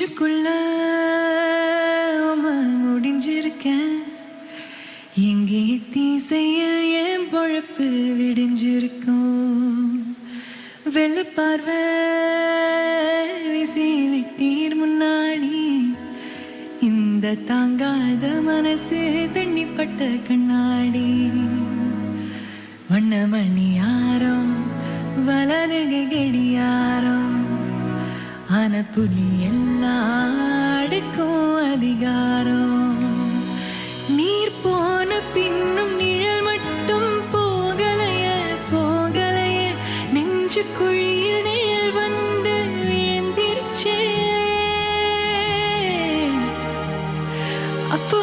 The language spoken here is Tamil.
நெஞ்சுக்குள்ள முடிஞ்சிருக்கேன். எங்கே தீசையில் என் பொழப்பு விடிஞ்சிருக்கும். வெள்ளப்பார்வை வீசி விட்டீர் முன்னாடி. இந்த தாங்காத மனசு தண்ணிப்பட்ட கண்ணாடி. வண்ணமணி யாரோ வலது கடியாரோ ஆன புலி எல்லாம் அடுக்கும் அதிகாரம். நீர் போன பின்னும் நிழல் மட்டும் போகலைய போகலைய. நெஞ்சு குழியில் நிழல் வந்து விழுந்திருச்சே. அப்போ